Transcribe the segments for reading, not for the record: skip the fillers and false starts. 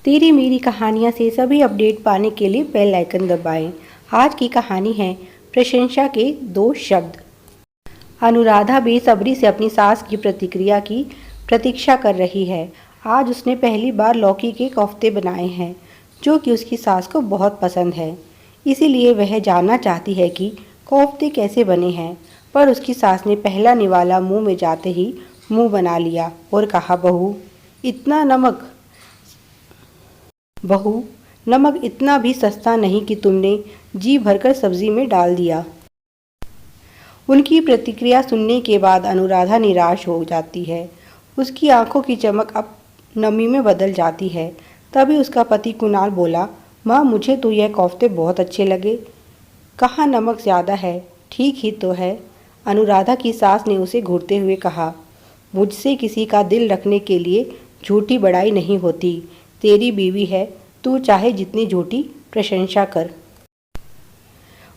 तेरी मेरी कहानियाँ से सभी अपडेट पाने के लिए बेल आइकन दबाएं। आज की कहानी है प्रशंसा के दो शब्द। अनुराधा बेसब्री से अपनी सास की प्रतिक्रिया की प्रतीक्षा कर रही है। आज उसने पहली बार लौकी के कोफ्ते बनाए हैं, जो कि उसकी सास को बहुत पसंद है। इसीलिए वह जानना चाहती है कि कोफ्ते कैसे बने हैं। पर उसकी सास ने पहला निवाला मुंह में जाते ही मुंह बना लिया और कहा, बहू, नमक इतना भी सस्ता नहीं कि तुमने जी भरकर सब्जी में डाल दिया। उनकी प्रतिक्रिया सुनने के बाद अनुराधा निराश हो जाती है। उसकी आंखों की चमक अब नमी में बदल जाती है। तभी उसका पति कुणाल बोला, माँ, मुझे तो यह कोफ्ते बहुत अच्छे लगे। कहाँ नमक ज़्यादा है? ठीक ही तो है। अनुराधा की सास ने उसे घूरते हुए कहा, मुझसे किसी का दिल रखने के लिए झूठी बड़ाई नहीं होती। तेरी बीवी है, तू चाहे जितनी झूठी प्रशंसा कर।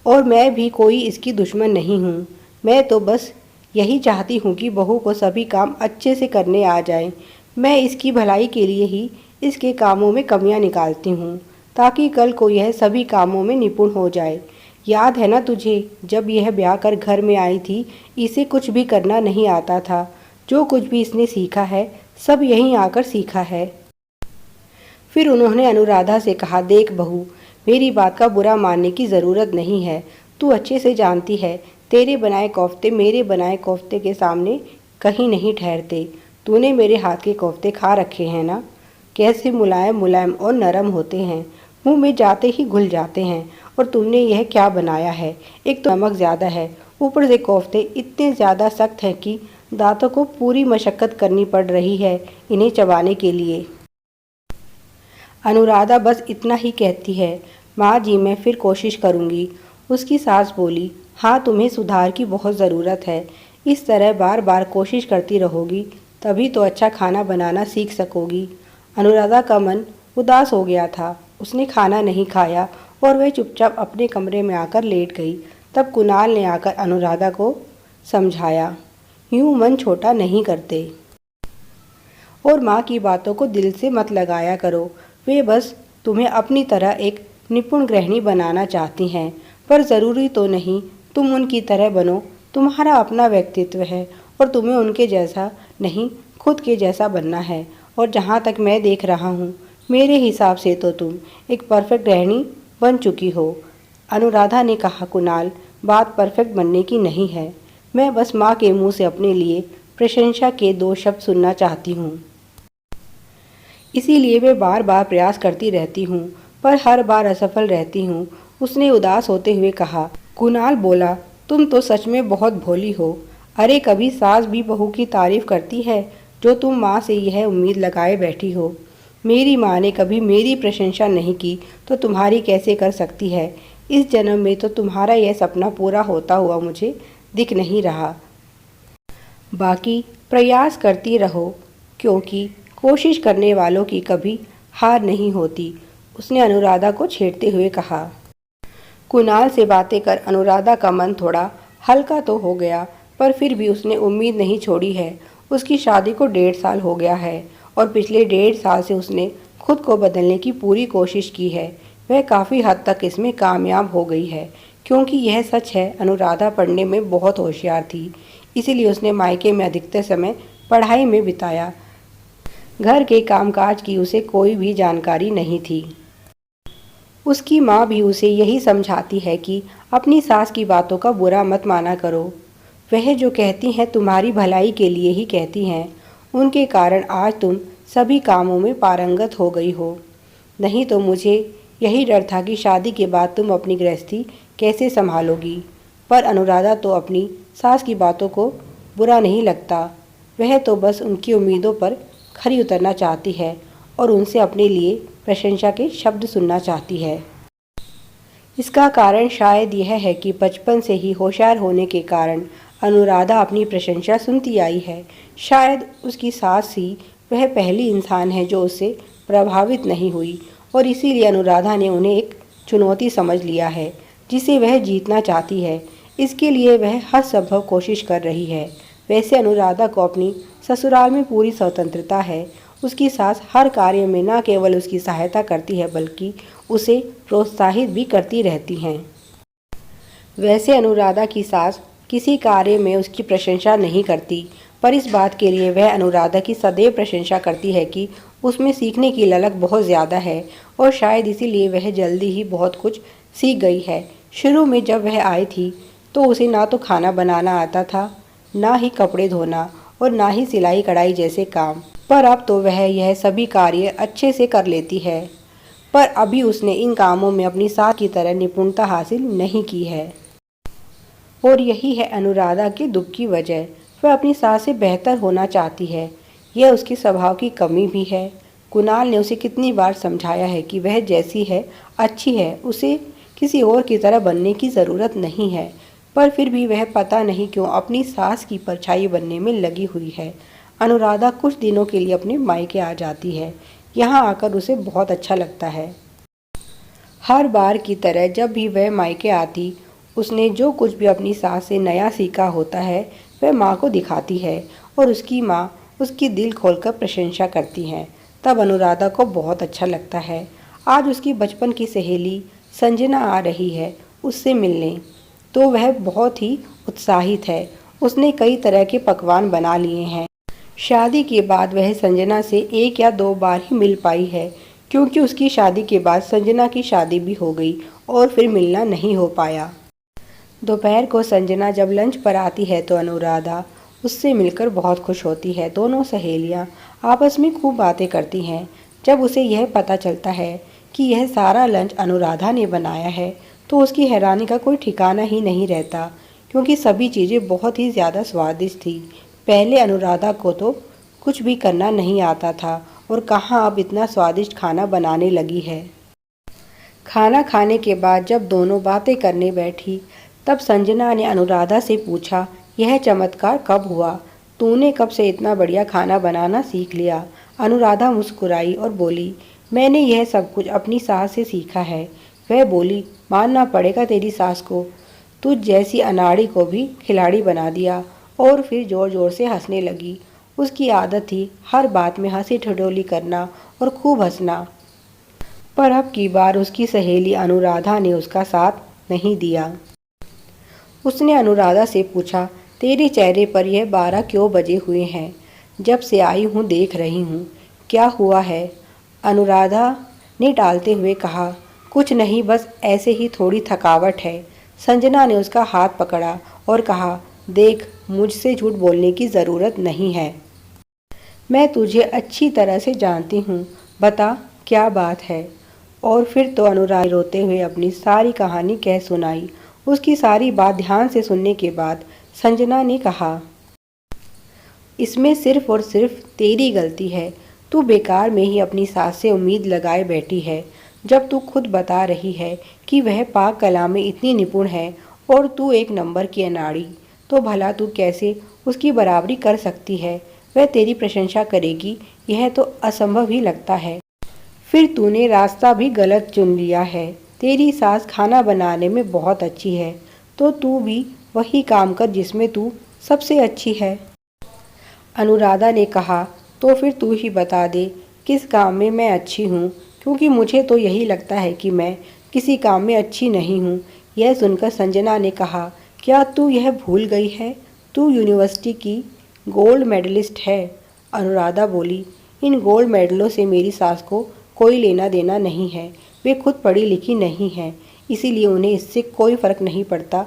और मैं भी कोई इसकी दुश्मन नहीं हूँ। मैं तो बस यही चाहती हूँ कि बहू को सभी काम अच्छे से करने आ जाए। मैं इसकी भलाई के लिए ही इसके कामों में कमियाँ निकालती हूँ, ताकि कल को यह सभी कामों में निपुण हो जाए। याद है ना तुझे, जब यह ब्याह कर घर में आई थी, इसे कुछ भी करना नहीं आता था। जो कुछ भी इसने सीखा है, सब यहीं आकर सीखा है। फिर उन्होंने अनुराधा से कहा, देख बहू, मेरी बात का बुरा मानने की ज़रूरत नहीं है। तू अच्छे से जानती है, तेरे बनाए कोफ्ते मेरे बनाए कोफ्ते के सामने कहीं नहीं ठहरते। तूने मेरे हाथ के कोफ्ते खा रखे हैं ना, कैसे मुलायम मुलायम और नरम होते हैं, मुंह में जाते ही घुल जाते हैं। और तुमने यह क्या बनाया है? एक तो नमक ज़्यादा है, ऊपर से कोफ्ते इतने ज़्यादा सख्त हैं कि दांतों को पूरी मशक्क़त करनी पड़ रही है इन्हें चबाने के लिए। अनुराधा बस इतना ही कहती है, माँ जी, मैं फिर कोशिश करूँगी। उसकी सास बोली, हाँ, तुम्हें सुधार की बहुत ज़रूरत है। इस तरह बार बार कोशिश करती रहोगी तभी तो अच्छा खाना बनाना सीख सकोगी। अनुराधा का मन उदास हो गया था। उसने खाना नहीं खाया और वह चुपचाप अपने कमरे में आकर लेट गई। तब कुणाल ने आकर अनुराधा को समझाया, यूँ मन छोटा नहीं करते और माँ की बातों को दिल से मत लगाया करो। वे बस तुम्हें अपनी तरह एक निपुण गृहिणी बनाना चाहती हैं, पर ज़रूरी तो नहीं तुम उनकी तरह बनो। तुम्हारा अपना व्यक्तित्व है और तुम्हें उनके जैसा नहीं, खुद के जैसा बनना है। और जहाँ तक मैं देख रहा हूँ, मेरे हिसाब से तो तुम एक परफेक्ट गृहिणी बन चुकी हो। अनुराधा ने कहा, कुणाल, बात परफेक्ट बनने की नहीं है। मैं बस माँ के मुँह से अपने लिए प्रशंसा के दो शब्द सुनना चाहती हूँ। इसीलिए मैं बार बार प्रयास करती रहती हूँ, पर हर बार असफल रहती हूँ। उसने उदास होते हुए कहा। कुणाल बोला, तुम तो सच में बहुत भोली हो। अरे, कभी सास भी बहू की तारीफ करती है जो तुम माँ से यह उम्मीद लगाए बैठी हो? मेरी माँ ने कभी मेरी प्रशंसा नहीं की तो तुम्हारी कैसे कर सकती है? इस जन्म में तो तुम्हारा यह सपना पूरा होता हुआ मुझे दिख नहीं रहा। बाकी प्रयास करती रहो, क्योंकि कोशिश करने वालों की कभी हार नहीं होती। उसने अनुराधा को छेड़ते हुए कहा। कुणाल से बातें कर अनुराधा का मन थोड़ा हल्का तो हो गया, पर फिर भी उसने उम्मीद नहीं छोड़ी है। उसकी शादी को 1.5 साल हो गया है और पिछले 1.5 साल से उसने खुद को बदलने की पूरी कोशिश की है। वह काफ़ी हद तक इसमें कामयाब हो गई है, क्योंकि यह सच है, अनुराधा पढ़ने में बहुत होशियार थी। इसीलिए उसने मायके में अधिकतर समय पढ़ाई में बिताया। घर के कामकाज की उसे कोई भी जानकारी नहीं थी। उसकी माँ भी उसे यही समझाती है कि अपनी सास की बातों का बुरा मत माना करो। वह जो कहती हैं तुम्हारी भलाई के लिए ही कहती हैं। उनके कारण आज तुम सभी कामों में पारंगत हो गई हो। नहीं तो मुझे यही डर था कि शादी के बाद तुम अपनी गृहस्थी कैसे संभालोगी। पर अनुराधा तो अपनी सास की बातों को बुरा नहीं लगता। वह तो बस उनकी उम्मीदों पर खरी उतरना चाहती है और उनसे अपने लिए प्रशंसा के शब्द सुनना चाहती है। इसका कारण शायद यह है कि बचपन से ही होशियार होने के कारण अनुराधा अपनी प्रशंसा सुनती आई है। शायद उसकी सास ही वह पहली इंसान है जो उससे प्रभावित नहीं हुई, और इसीलिए अनुराधा ने उन्हें एक चुनौती समझ लिया है जिसे वह जीतना चाहती है। इसके लिए वह हर संभव कोशिश कर रही है। वैसे अनुराधा को अपनी ससुराल में पूरी स्वतंत्रता है उसकी सास हर कार्य में न केवल उसकी सहायता करती है बल्कि उसे प्रोत्साहित भी करती रहती हैं। वैसे अनुराधा की सास किसी कार्य में उसकी प्रशंसा नहीं करती, पर इस बात के लिए वह अनुराधा की सदैव प्रशंसा करती है कि उसमें सीखने की ललक बहुत ज़्यादा है और शायद इसीलिए वह जल्दी ही बहुत कुछ सीख गई है। शुरू में जब वह आई थी तो उसे ना तो खाना बनाना आता था, ना ही कपड़े धोना और ना ही सिलाई कढ़ाई जैसे काम, पर अब तो वह यह सभी कार्य अच्छे से कर लेती है। पर अभी उसने इन कामों में अपनी सास की तरह निपुणता हासिल नहीं की है और यही है अनुराधा के दुख की वजह। वह अपनी सास से बेहतर होना चाहती है, यह उसके स्वभाव की कमी भी है। कुणाल ने उसे कितनी बार समझाया है कि वह जैसी है अच्छी है, उसे किसी और की तरह बनने की ज़रूरत नहीं है, पर फिर भी वह पता नहीं क्यों अपनी सास की परछाई बनने में लगी हुई है। अनुराधा कुछ दिनों के लिए अपने मायके आ जाती है। यहाँ आकर उसे बहुत अच्छा लगता है। हर बार की तरह जब भी वह मायके आती, उसने जो कुछ भी अपनी सास से नया सीखा होता है वह माँ को दिखाती है और उसकी माँ उसकी दिल खोलकर प्रशंसा करती हैं। तब अनुराधा को बहुत अच्छा लगता है। आज उसकी बचपन की सहेली संजना आ रही है उससे मिलने, तो वह बहुत ही उत्साहित है। उसने कई तरह के पकवान बना लिए हैं। शादी के बाद वह संजना से 1 या 2 बार ही मिल पाई है, क्योंकि उसकी शादी के बाद संजना की शादी भी हो गई और फिर मिलना नहीं हो पाया। दोपहर को संजना जब लंच पर आती है तो अनुराधा उससे मिलकर बहुत खुश होती है। दोनों सहेलियां आपस में खूब बातें करती हैं। जब उसे यह पता चलता है कि यह सारा लंच अनुराधा ने बनाया है तो उसकी हैरानी का कोई ठिकाना ही नहीं रहता, क्योंकि सभी चीज़ें बहुत ही ज़्यादा स्वादिष्ट थी। पहले अनुराधा को तो कुछ भी करना नहीं आता था और कहाँ अब इतना स्वादिष्ट खाना बनाने लगी है। खाना खाने के बाद जब दोनों बातें करने बैठी तब संजना ने अनुराधा से पूछा, यह चमत्कार कब हुआ? तूने कब से इतना बढ़िया खाना बनाना सीख लिया? अनुराधा मुस्कुराई और बोली, मैंने यह सब कुछ अपनी सास से सीखा है। वह बोली, मानना पड़ेगा तेरी सास को, तुझ जैसी अनाड़ी को भी खिलाड़ी बना दिया। और फिर जोर जोर से हंसने लगी। उसकी आदत थी हर बात में हंसी ठिठोली करना और खूब हंसना, पर अब की बार उसकी सहेली अनुराधा ने उसका साथ नहीं दिया। उसने अनुराधा से पूछा, तेरे चेहरे पर यह 12 क्यों बजे हुए हैं? जब से आई हूँ देख रही हूँ, क्या हुआ है? अनुराधा ने टालते हुए कहा, कुछ नहीं, बस ऐसे ही थोड़ी थकावट है। संजना ने उसका हाथ पकड़ा और कहा, देख, मुझसे झूठ बोलने की ज़रूरत नहीं है। मैं तुझे अच्छी तरह से जानती हूँ, बता क्या बात है। और फिर तो अनुराधा रोते हुए अपनी सारी कहानी कह सुनाई। उसकी सारी बात ध्यान से सुनने के बाद संजना ने कहा, इसमें सिर्फ और सिर्फ तेरी गलती है। तू बेकार में ही अपनी सास से उम्मीद लगाए बैठी है, जब तू खुद बता रही है कि वह पाक कला में इतनी निपुण है और तू एक नंबर की अनाड़ी, तो भला तू कैसे उसकी बराबरी कर सकती है? वह तेरी प्रशंसा करेगी, यह तो असंभव ही लगता है। फिर तूने रास्ता भी गलत चुन लिया है। तेरी सास खाना बनाने में बहुत अच्छी है, तो तू भी वही काम कर जिसमें तू सबसे अच्छी है। अनुराधा ने कहा, तो फिर तू ही बता दे किस काम में मैं अच्छी हूँ, क्योंकि मुझे तो यही लगता है कि मैं किसी काम में अच्छी नहीं हूँ। यह सुनकर संजना ने कहा, क्या तू यह भूल गई है? तू यूनिवर्सिटी की गोल्ड मेडलिस्ट है। अनुराधा बोली, इन गोल्ड मेडलों से मेरी सास को कोई लेना देना नहीं है। वे खुद पढ़ी लिखी नहीं हैं, इसीलिए उन्हें इससे कोई फ़र्क नहीं पड़ता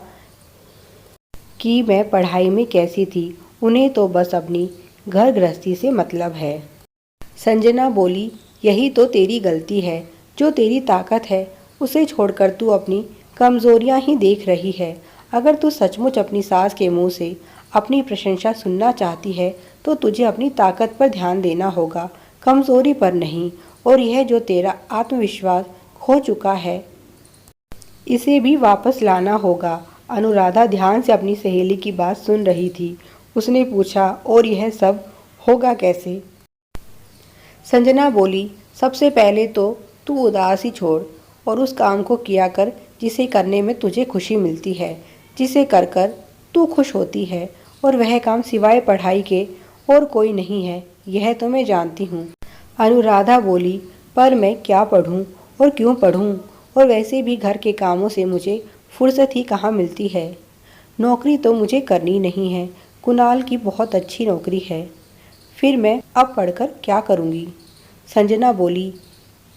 कि मैं पढ़ाई में कैसी थी। उन्हें तो बस अपनी घर गृहस्थी से मतलब है। संजना बोली, यही तो तेरी गलती है। जो तेरी ताकत है उसे छोड़कर तू अपनी कमज़ोरियां ही देख रही है। अगर तू सचमुच अपनी सास के मुंह से अपनी प्रशंसा सुनना चाहती है तो तुझे अपनी ताकत पर ध्यान देना होगा, कमज़ोरी पर नहीं। और यह जो तेरा आत्मविश्वास खो चुका है, इसे भी वापस लाना होगा। अनुराधा ध्यान से अपनी सहेली की बात सुन रही थी। उसने पूछा, और यह सब होगा कैसे? संजना बोली, सबसे पहले तो तू उदासी छोड़ और उस काम को किया कर जिसे करने में तुझे खुशी मिलती है, जिसे कर कर तू खुश होती है। और वह काम सिवाय पढ़ाई के और कोई नहीं है, यह तो मैं जानती हूँ। अनुराधा बोली, पर मैं क्या पढ़ूं और क्यों पढ़ूं, और वैसे भी घर के कामों से मुझे फुर्सत ही कहाँ मिलती है। नौकरी तो मुझे करनी नहीं है, कुणाल की बहुत अच्छी नौकरी है, फिर मैं अब पढ़कर क्या करूँगी। संजना बोली,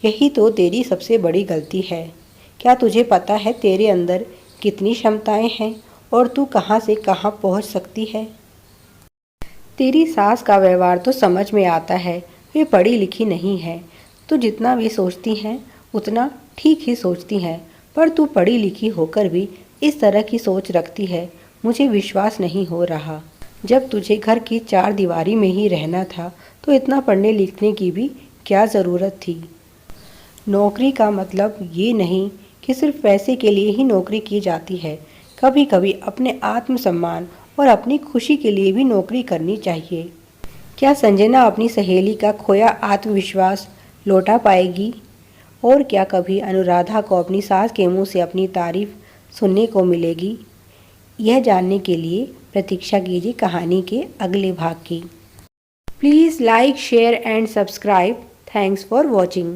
यही तो तेरी सबसे बड़ी गलती है। क्या तुझे पता है तेरे अंदर कितनी क्षमताएं हैं और तू कहाँ से कहाँ पहुँच सकती है। तेरी सास का व्यवहार तो समझ में आता है, वे पढ़ी लिखी नहीं है। तो जितना वे सोचती हैं उतना ठीक ही सोचती हैं, पर तू पढ़ी लिखी होकर भी इस तरह की सोच रखती है, मुझे विश्वास नहीं हो रहा। जब तुझे घर की चार दीवारी में ही रहना था तो इतना पढ़ने लिखने की भी क्या ज़रूरत थी। नौकरी का मतलब ये नहीं कि सिर्फ पैसे के लिए ही नौकरी की जाती है। कभी कभी अपने आत्मसम्मान और अपनी खुशी के लिए भी नौकरी करनी चाहिए। क्या संजना अपनी सहेली का खोया आत्मविश्वास लौटा पाएगी? और क्या कभी अनुराधा को अपनी सास के मुंह से अपनी तारीफ सुनने को मिलेगी? यह जानने के लिए प्रतीक्षा कीजिए कहानी के अगले भाग की। Please like, share and subscribe. Thanks for watching.